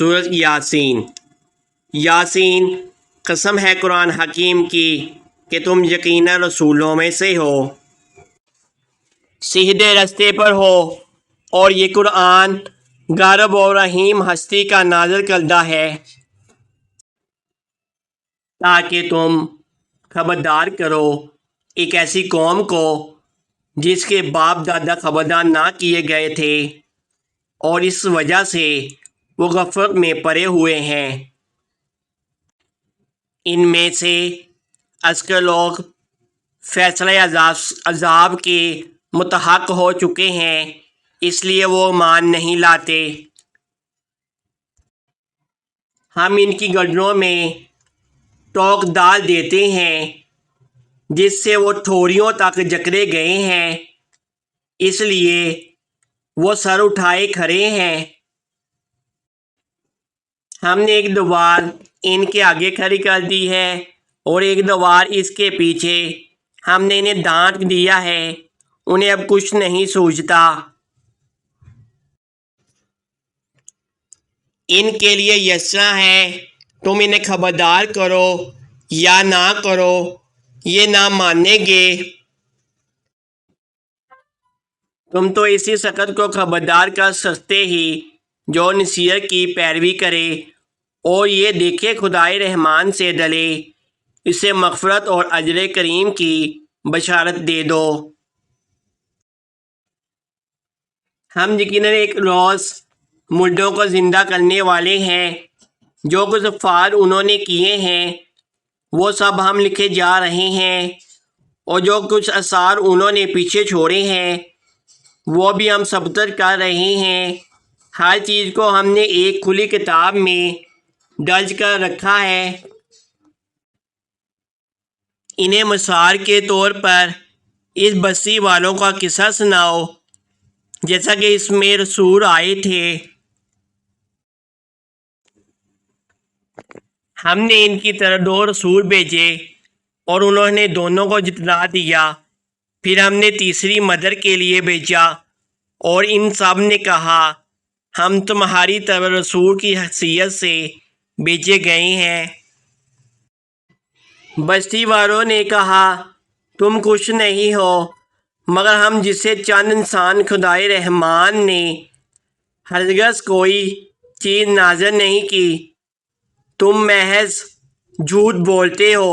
سورۃ یاسین۔ یاسین، قسم ہے قرآن حکیم کی کہ تم یقیناً رسولوں میں سے ہو، سیدھے رستے پر ہو، اور یہ قرآن غالب و رحیم ہستی کا نازل کردہ ہے تاکہ تم خبردار کرو ایک ایسی قوم کو جس کے باپ دادا خبردار نہ کیے گئے تھے اور اس وجہ سے وہ غفلت میں پڑے ہوئے ہیں۔ ان میں سے اکثر لوگ فیصلہ عذاب کے مستحق ہو چکے ہیں، اس لیے وہ مان نہیں لاتے۔ ہم ان کی گردنوں میں ٹوک ڈال دیتے ہیں جس سے وہ ٹھوڑیوں تک جکڑے گئے ہیں، اس لیے وہ سر اٹھائے کھڑے ہیں۔ ہم نے ایک دیوار ان کے آگے کھڑی کر دی ہے اور ایک دیوار اس کے پیچھے۔ ہم نے انہیں ڈانٹ دیا ہے، انہیں اب کچھ نہیں سوجھتا۔ ان کے لیے اس طرح ہے، تم انہیں خبردار کرو یا نہ کرو، یہ نہ مانیں گے۔ تم تو اسی شخص کو خبردار کر سکتے ہی جو نصیحت کی پیروی کرے اور یہ دیکھے خدائے رحمان سے ڈرے، اسے مغفرت اور اجر کریم کی بشارت دے دو۔ ہم یقیناً ایک روز مردوں کو زندہ کرنے والے ہیں۔ جو کچھ افعال انہوں نے کیے ہیں وہ سب ہم لکھے جا رہے ہیں، اور جو کچھ آثار انہوں نے پیچھے چھوڑے ہیں وہ بھی ہم ثبت کر رہے ہیں۔ ہر چیز کو ہم نے ایک کھلی کتاب میں درج کر رکھا ہے۔ انہیں مثال کے طور پر اس بستی والوں کا قصہ سناؤ جیسا کہ اس میں رسول آئے تھے۔ ہم نے ان کی طرف 2 رسول بھیجے اور انہوں نے دونوں کو جتلا دیا۔ پھر ہم نے تیسری مدد کے لیے بھیجا اور ان سب نے کہا ہم تمہاری طرف رسول کی حیثیت سے بھیجے گئے ہیں۔ بستی والوں نے کہا تم کچھ نہیں ہو مگر ہم جسے چند انسان خدائے رحمان نے ہرگز کوئی چیز نازل نہیں کی، تم محض جھوٹ بولتے ہو۔